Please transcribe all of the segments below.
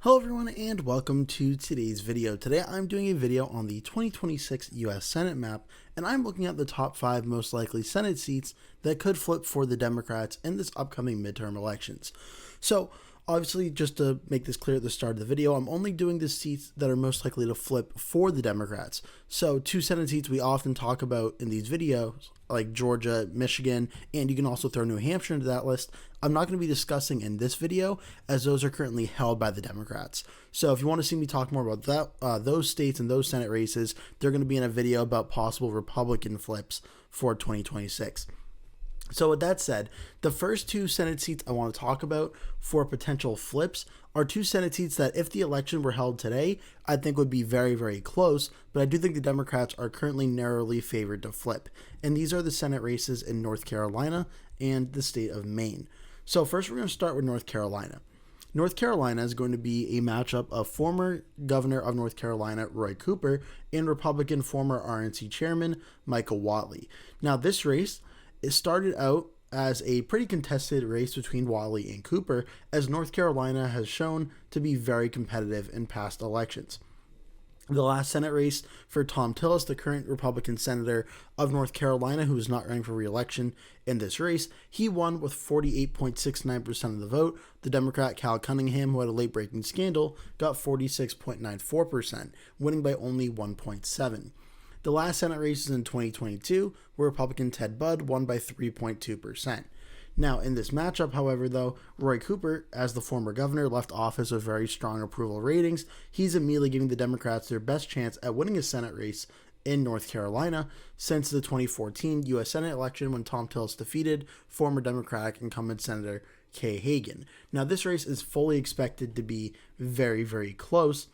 Hello everyone and welcome to today's video. Today I'm doing a video on the 2026 US Senate map, and I'm looking at the top 5 most likely Senate seats that could flip for the Democrats in this upcoming midterm elections. So obviously, just to make this clear at the start of the video, I'm only doing the seats that are most likely to flip for the Democrats. So 2 Senate seats we often talk about in these videos, like Georgia, Michigan, and you can also throw New Hampshire into that list, I'm not going to be discussing in this video, as those are currently held by the Democrats. So if you want to see me talk more about that, those states and those Senate races, they're going to be in a video about possible Republican flips for 2026. So with that said, the first 2 Senate seats I want to talk about for potential flips are 2 Senate seats that if the election were held today, I think would be very, very close, but I do think the Democrats are currently narrowly favored to flip. And these are the Senate races in North Carolina and the state of Maine. So first we're going to start with North Carolina. North Carolina is going to be a matchup of former governor of North Carolina, Roy Cooper, and Republican former RNC chairman, Michael Whatley. Now this race, it started out as a pretty contested race between Whatley and Cooper, as North Carolina has shown to be very competitive in past elections. The last Senate race for Thom Tillis, the current Republican senator of North Carolina, who is not running for re-election in this race, he won with 48.69% of the vote. The Democrat Cal Cunningham, who had a late-breaking scandal, got 46.94%, winning by only 1.7%. The last Senate races in 2022 were Republican Ted Budd won by 3.2%. Now, in this matchup, however, though, Roy Cooper, as the former governor, left office with very strong approval ratings. He's immediately giving the Democrats their best chance at winning a Senate race in North Carolina since the 2014 U.S. Senate election when Thom Tillis defeated former Democratic incumbent Senator Kay Hagan. Now, this race is fully expected to be very, very close.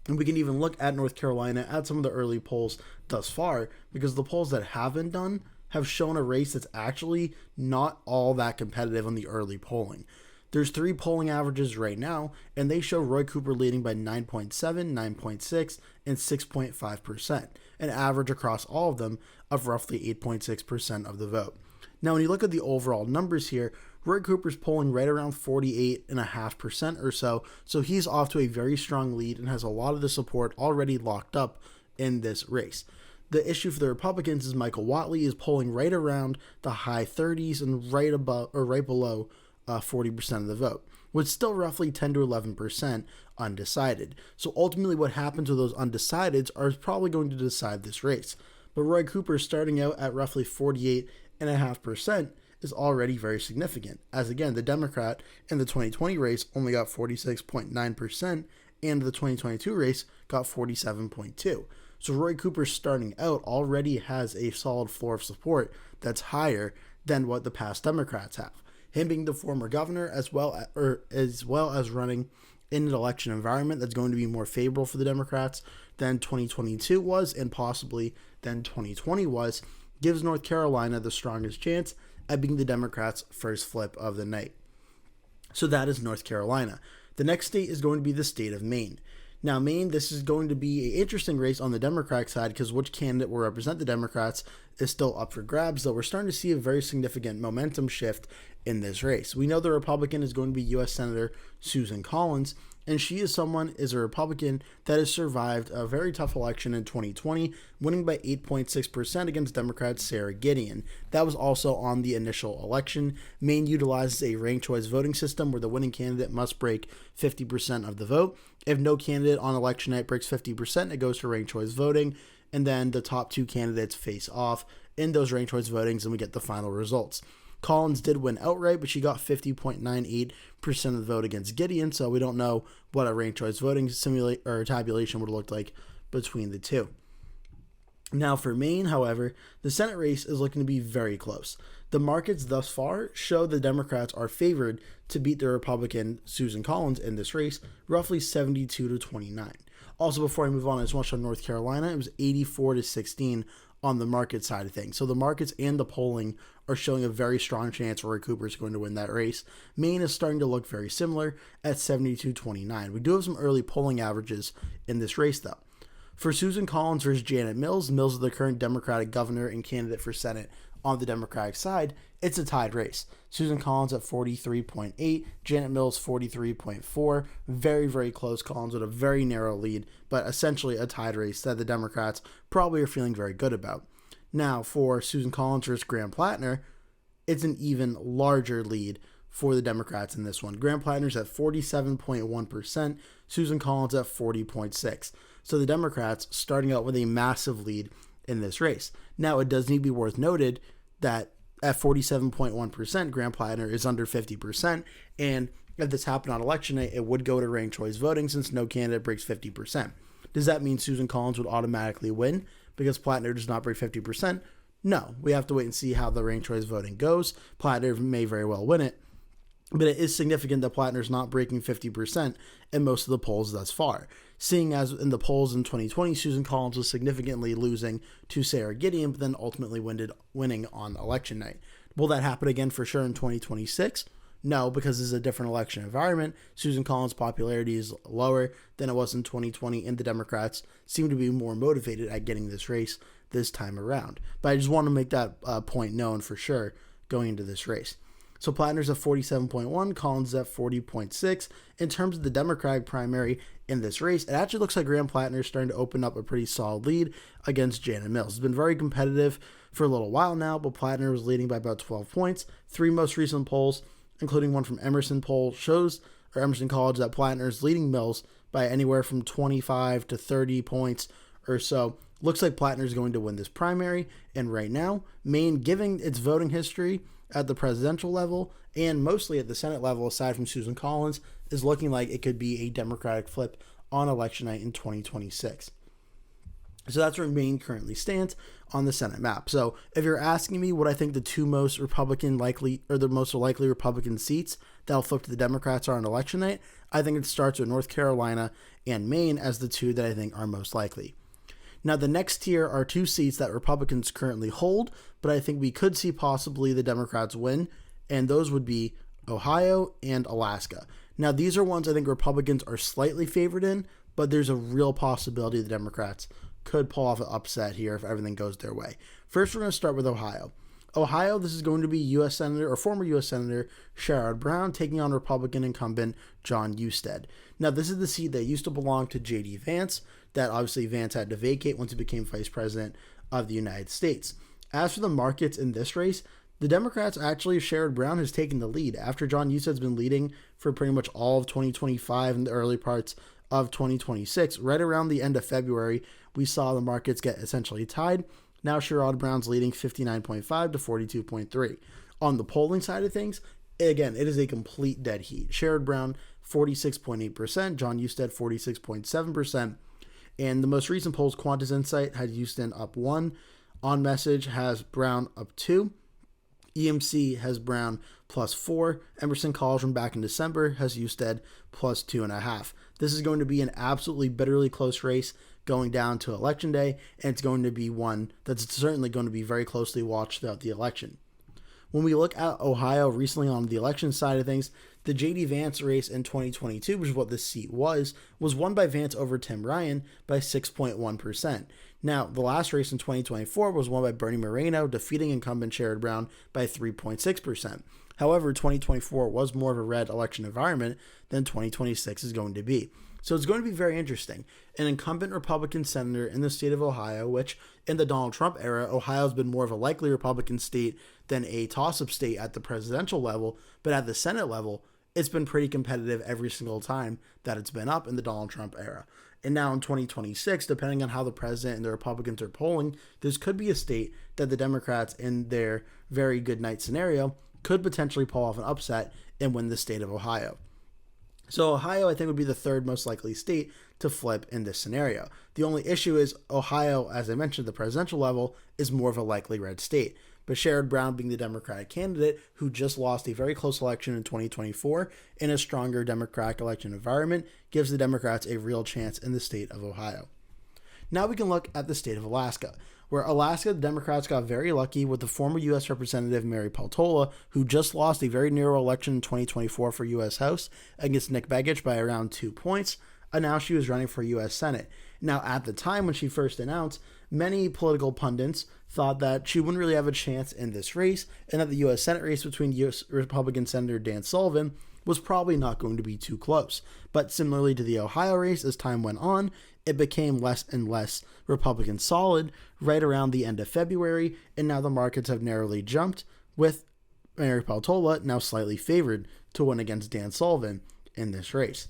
And we can even look at North Carolina at some of the early polls thus far, because the polls that have been done have shown a race that's actually not all that competitive on the early polling. There's 3 polling averages right now, and they show Roy Cooper leading by 9.7, 9.6, and 6.5%, an average across all of them of roughly 8.6% of the vote. Now, when you look at the overall numbers here, Roy Cooper's polling right around 48.5% or so he's off to a very strong lead and has a lot of the support already locked up in this race. The issue for the Republicans is Michael Whatley is polling right around the high 30s and right above or right below 40% of the vote, with still roughly 10 to 11% undecided. So ultimately what happens with those undecideds are probably going to decide this race. But Roy Cooper starting out at roughly 48.5% is already very significant, as again, the Democrat in the 2020 race only got 46.9% and the 2022 race got 47.2%. So Roy Cooper starting out already has a solid floor of support that's higher than what the past Democrats have. Him being the former governor as well as running in an election environment that's going to be more favorable for the Democrats than 2022 was and possibly than 2020 was, gives North Carolina the strongest chance at being the Democrats' first flip of the night. So that is North Carolina. The next state is going to be the state of Maine. Now, Maine, this is going to be an interesting race on the Democratic side because which candidate will represent the Democrats is still up for grabs, though we're starting to see a very significant momentum shift in this race. We know the Republican is going to be U.S. Senator Susan Collins, and she is a Republican that has survived a very tough election in 2020, winning by 8.6% against Democrat Sarah Gideon. That was also on the initial election. Maine utilizes a ranked choice voting system where the winning candidate must break 50% of the vote. If no candidate on election night breaks 50%, it goes to ranked choice voting, and then the top 2 candidates face off in those ranked choice votings, and we get the final results. Collins did win outright, but she got 50.98% of the vote against Gideon, so we don't know what a ranked choice voting tabulation would have looked like between the 2. Now for Maine, however, the Senate race is looking to be very close. The markets thus far show the Democrats are favored to beat the Republican Susan Collins in this race, roughly 72 to 29. Also, before I move on, I just want to show North Carolina, it was 84 to 16 on the market side of things. So the markets and the polling are showing a very strong chance Roy Cooper is going to win that race. Maine is starting to look very similar at 72-29. We do have some early polling averages in this race, though. For Susan Collins versus Janet Mills, Mills is the current Democratic governor and candidate for Senate on the Democratic side, it's a tied race. Susan Collins at 43.8, Janet Mills 43.4. Very, very close. Collins with a very narrow lead, but essentially a tied race that the Democrats probably are feeling very good about. Now, for Susan Collins versus Graham Plattner, it's an even larger lead for the Democrats in this one. Graham Plattner's at 47.1%, Susan Collins at 40.6%. So the Democrats starting out with a massive lead in this race. Now, it does need to be worth noted that at 47.1%, Graham Plattner is under 50%, and if this happened on election night, it would go to ranked choice voting since no candidate breaks 50%. Does that mean Susan Collins would automatically win because Plattner does not break 50%? No, we have to wait and see how the ranked choice voting goes. Plattner may very well win it, but it is significant that Plattner's not breaking 50% in most of the polls thus far. Seeing as in the polls in 2020, Susan Collins was significantly losing to Sarah Gideon, but then ultimately winning on election night. Will that happen again for sure in 2026? No, because this is a different election environment. Susan Collins' popularity is lower than it was in 2020, and the Democrats seem to be more motivated at getting this race this time around. But I just want to make that point known for sure going into this race. So Plattner's at 47.1, Collins is at 40.6. In terms of the Democratic primary in this race, it actually looks like Graham Plattner is starting to open up a pretty solid lead against Janet Mills. It's been very competitive for a little while now, but Plattner was leading by about 12 points. Three most recent polls, including one from Emerson College, that Plattner is leading Mills by anywhere from 25 to 30 points or so. Looks like Plattner is going to win this primary, and right now, Maine, given its voting history at the presidential level and mostly at the Senate level, aside from Susan Collins, is looking like it could be a Democratic flip on election night in 2026. So that's where Maine currently stands on the Senate map. So if you're asking me what I think the two most likely Republican seats that'll flip to the Democrats are on election night, I think it starts with North Carolina and Maine as the two that I think are most likely. Now, the next tier are two seats that Republicans currently hold, but I think we could see possibly the Democrats win, and those would be Ohio and Alaska. Now, these are ones I think Republicans are slightly favored in, but there's a real possibility the Democrats could pull off an upset here if everything goes their way. First, we're going to start with Ohio. Ohio, this is going to be former U.S. Senator Sherrod Brown taking on Republican incumbent John Husted. Now, this is the seat that used to belong to J.D. Vance, that obviously Vance had to vacate once he became vice president of the United States. As for the markets in this race, the Democrats actually, Sherrod Brown has taken the lead after John Husted's been leading for pretty much all of 2025 and the early parts of 2026. Right around the end of February, we saw the markets get essentially tied. Now Sherrod Brown's leading 59.5 to 42.3. On the polling side of things, again, it is a complete dead heat. Sherrod Brown, 46.8%, John Husted, 46.7%. And the most recent polls, Qantas Insight had Husted up 1. On Message has Brown up 2. EMC has Brown plus 4. Emerson College from back in December has Husted plus 2.5. This is going to be an absolutely bitterly close race going down to Election Day, and it's going to be one that's certainly going to be very closely watched throughout the election. When we look at Ohio recently on the election side of things, the J.D. Vance race in 2022, which is what this seat was won by Vance over Tim Ryan by 6.1%. Now, the last race in 2024 was won by Bernie Moreno, defeating incumbent Sherrod Brown by 3.6%. However, 2024 was more of a red election environment than 2026 is going to be. So it's going to be very interesting. An incumbent Republican senator in the state of Ohio, which in the Donald Trump era, Ohio has been more of a likely Republican state than a toss-up state at the presidential level, but at the Senate level, it's been pretty competitive every single time that it's been up in the Donald Trump era. And now in 2026, depending on how the president and the Republicans are polling, this could be a state that the Democrats, in their very good night scenario, could potentially pull off an upset and win the state of Ohio. So Ohio, I think, would be the third most likely state to flip in this scenario. The only issue is Ohio, as I mentioned, the presidential level, is more of a likely red state. But Sherrod Brown, being the Democratic candidate who just lost a very close election in 2024 in a stronger Democratic election environment, gives the Democrats a real chance in the state of Ohio. Now we can look at the state of Alaska, where Alaska, the Democrats got very lucky with the former U.S. Representative Mary Peltola, who just lost a very narrow election in 2024 for U.S. House against Nick Begich by around 2 points. announced she was running for U.S. Senate. Now, at the time when she first announced, many political pundits thought that she wouldn't really have a chance in this race, and that the U.S. Senate race between U.S. Republican Senator Dan Sullivan was probably not going to be too close. But similarly to the Ohio race, as time went on, it became less and less Republican solid right around the end of February, and now the markets have narrowly jumped, with Mary Peltola now slightly favored to win against Dan Sullivan in this race.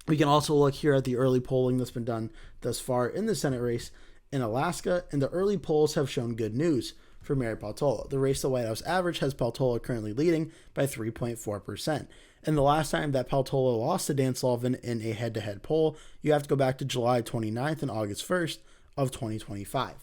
We can also look here at the early polling that's been done thus far in the Senate race in Alaska, and the early polls have shown good news for Mary Peltola. The race to White House average has Peltola currently leading by 3.4%. And the last time that Peltola lost to Dan Sullivan in a head-to-head poll, you have to go back to July 29th and August 1st of 2025.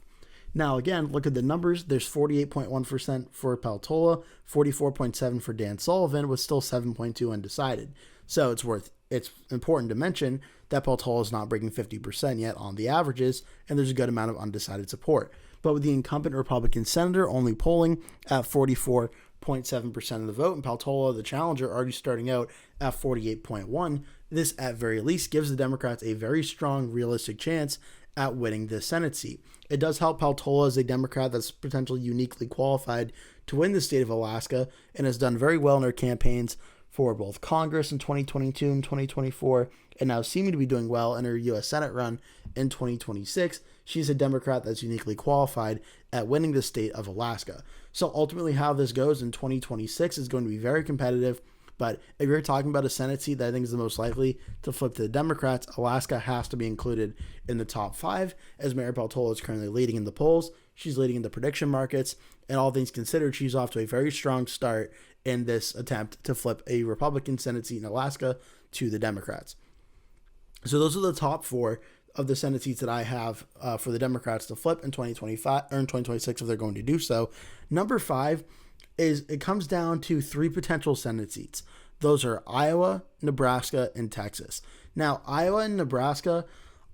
Now, again, look at the numbers. There's 48.1% for Peltola, 44.7% for Dan Sullivan, with still 7.2% undecided. So it's important to mention that Peltola is not breaking 50% yet on the averages, and there's a good amount of undecided support. But with the incumbent Republican senator only polling at 44.7% of the vote, and Peltola, the challenger, already starting out at 48.1%, this at very least gives the Democrats a very strong, realistic chance at winning this Senate seat. It does help Peltola as a Democrat that's potentially uniquely qualified to win the state of Alaska, and has done very well in her campaigns for both Congress in 2022 and 2024, and now seeming to be doing well in her U.S. Senate run in 2026. She's a Democrat that's uniquely qualified at winning the state of Alaska. So ultimately how this goes in 2026 is going to be very competitive, but if you're talking about a Senate seat that I think is the most likely to flip to the Democrats, Alaska has to be included in the top 5, as Mary Peltola is currently leading in the polls. She's leading in the prediction markets, and all things considered, she's off to a very strong start in this attempt to flip a Republican Senate seat in Alaska to the Democrats. So those are the top 4 of the Senate seats that I have for the Democrats to flip in 2025 or in 2026 if they're going to do so. Number 5 is it comes down to 3 potential Senate seats. Those are Iowa, Nebraska, and Texas. Now, Iowa and Nebraska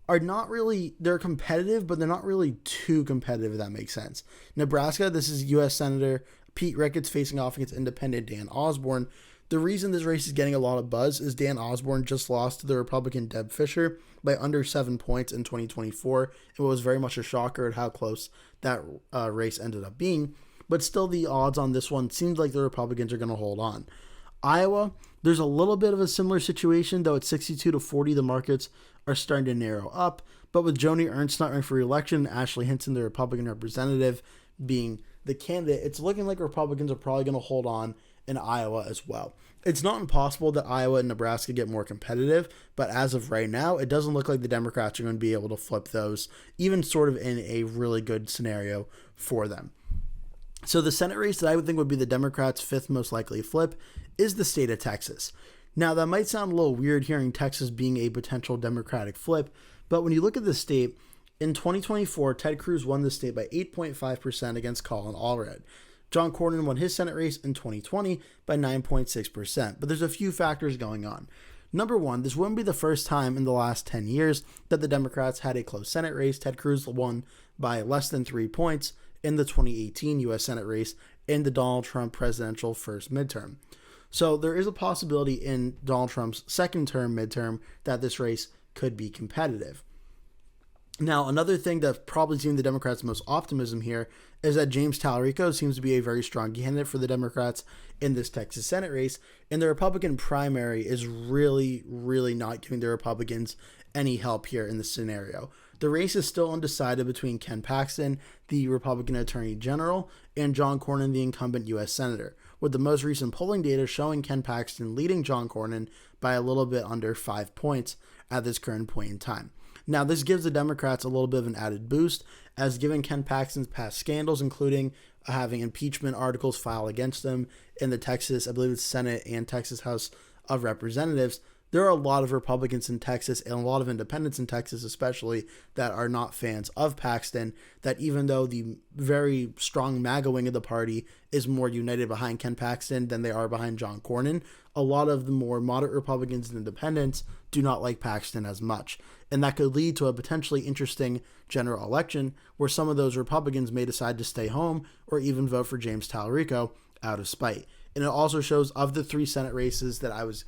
are not really, they're competitive, but they're not really too competitive, if that makes sense. Nebraska, this is U.S. Senator Pete Ricketts facing off against independent Dan Osborne. The reason this race is getting a lot of buzz is Dan Osborne just lost to the Republican Deb Fischer by under 7 points in 2024. It was very much a shocker at how close that race ended up being. But still, the odds on this one seems like the Republicans are going to hold on. Iowa, there's a little bit of a similar situation, though at 62-40, the markets are starting to narrow up. But with Joni Ernst not running for re-election, Ashley Hinton, the Republican representative, being the candidate, it's looking like Republicans are probably going to hold on in Iowa as well. It's not impossible that Iowa and Nebraska get more competitive, but as of right now, it doesn't look like the Democrats are going to be able to flip those, even sort of in a really good scenario for them. So the Senate race that I would think would be the Democrats' 5th most likely flip is the state of Texas. Now, that might sound a little weird hearing Texas being a potential Democratic flip, but when you look at the state, in 2024, Ted Cruz won the state by 8.5% against Colin Allred. John Cornyn won his Senate race in 2020 by 9.6%, but there's a few factors going on. Number 1, this wouldn't be the first time in the last 10 years that the Democrats had a close Senate race. Ted Cruz won by less than 3 points in the 2018 U.S. Senate race in the Donald Trump presidential first midterm. So there is a possibility in Donald Trump's second term midterm that this race could be competitive. Now, another thing that's probably giving the Democrats the most optimism here is that James Tallarico seems to be a very strong candidate for the Democrats in this Texas Senate race, and the Republican primary is really, really not giving the Republicans any help here in this scenario. The race is still undecided between Ken Paxton, the Republican Attorney General, and John Cornyn, the incumbent U.S. Senator, with the most recent polling data showing Ken Paxton leading John Cornyn by a little bit under 5 points at this current point in time. Now, this gives the Democrats a little bit of an added boost, as given Ken Paxton's past scandals, including having impeachment articles filed against him in the Texas, I believe it's Senate and Texas House of Representatives, there are a lot of Republicans in Texas and a lot of independents in Texas especially that are not fans of Paxton, that even though the very strong MAGA wing of the party is more united behind Ken Paxton than they are behind John Cornyn, a lot of the more moderate Republicans and independents do not like Paxton as much. And that could lead to a potentially interesting general election where some of those Republicans may decide to stay home or even vote for James Tallarico out of spite. And it also shows of the 3 Senate races that I was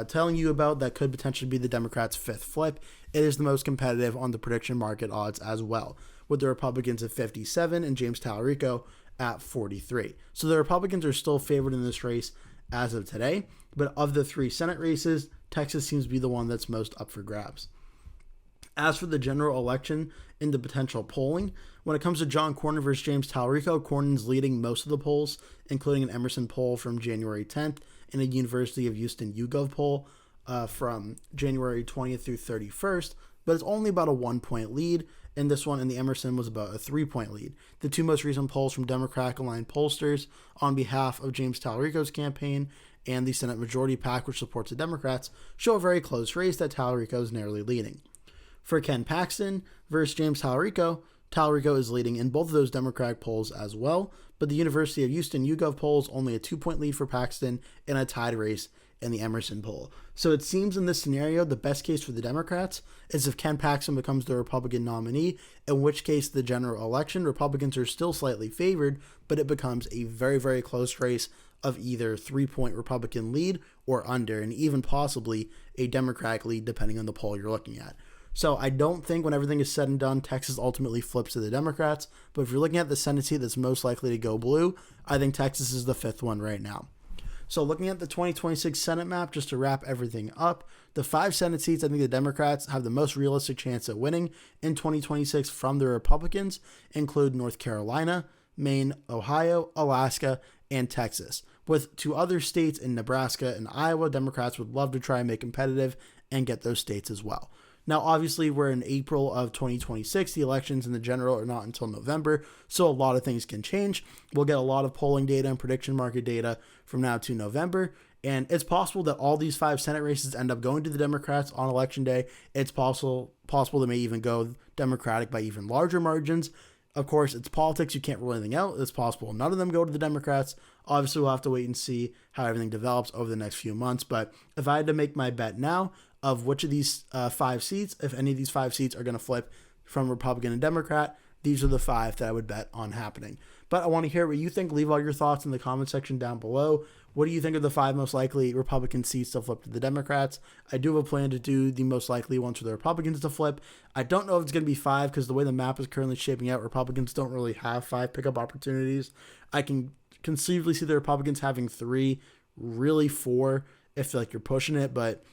telling you about that could potentially be the Democrats' fifth flip. It is the most competitive on the prediction market odds as well, with the Republicans at 57 and James Tallarico at 43. So the Republicans are still favored in this race as of today, but of the three Senate races, Texas seems to be the one that's most up for grabs. As for the general election in the potential polling, when it comes to John Cornyn versus James Tallarico, Cornyn's leading most of the polls, including an Emerson poll from January 10th and a University of Houston YouGov poll from January 20th through 31st, but it's only about a 1-point lead. In this one, and the Emerson was about a 3-point lead. The two most recent polls from Democratic-aligned pollsters on behalf of James Tallarico's campaign and the Senate Majority PAC, which supports the Democrats, show a very close race that Tallarico is narrowly leading. For Ken Paxton versus James Tallarico, Tallarico is leading in both of those Democratic polls as well, but the University of Houston YouGov poll is only a 2-point lead for Paxton in a tied race in the Emerson poll. So it seems in this scenario, the best case for the Democrats is if Ken Paxton becomes the Republican nominee, in which case the general election, Republicans are still slightly favored, but it becomes a very, very close race of either 3-point Republican lead or under, and even possibly a Democratic lead depending on the poll you're looking at. So I don't think when everything is said and done, Texas ultimately flips to the Democrats, but if you're looking at the Senate seat that's most likely to go blue, I think Texas is the fifth one right now. So looking at the 2026 Senate map, just to wrap everything up, the 5 Senate seats I think the Democrats have the most realistic chance at winning in 2026 from the Republicans include North Carolina, Maine, Ohio, Alaska, and Texas. With 2 other states in Nebraska and Iowa, Democrats would love to try and make competitive and get those states as well. Now, obviously, we're in April of 2026. The elections in the general are not until November, so a lot of things can change. We'll get a lot of polling data and prediction market data from now to November, and it's possible that all these 5 Senate races end up going to the Democrats on Election Day. It's possible they may even go Democratic by even larger margins. Of course, it's politics. You can't rule anything out. It's possible none of them go to the Democrats. Obviously, we'll have to wait and see how everything develops over the next few months, but if I had to make my bet now, of which of these 5 seats, if any of these 5 seats are going to flip from Republican and Democrat, these are the 5 that I would bet on happening. But I want to hear what you think. Leave all your thoughts in the comment section down below. What do you think of the 5 most likely Republican seats to flip to the Democrats? I do have a plan to do the most likely ones for the Republicans to flip. I don't know if it's going to be 5 because the way the map is currently shaping out, Republicans don't really have 5 pickup opportunities. I can conceivably see the Republicans having 3, really 4 if you're pushing it, but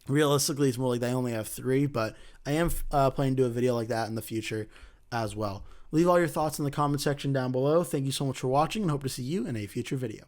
realistically, it's more like they only have 3, but I am planning to do a video like that in the future as well. Leave all your thoughts in the comment section down below. Thank you so much for watching and hope to see you in a future video.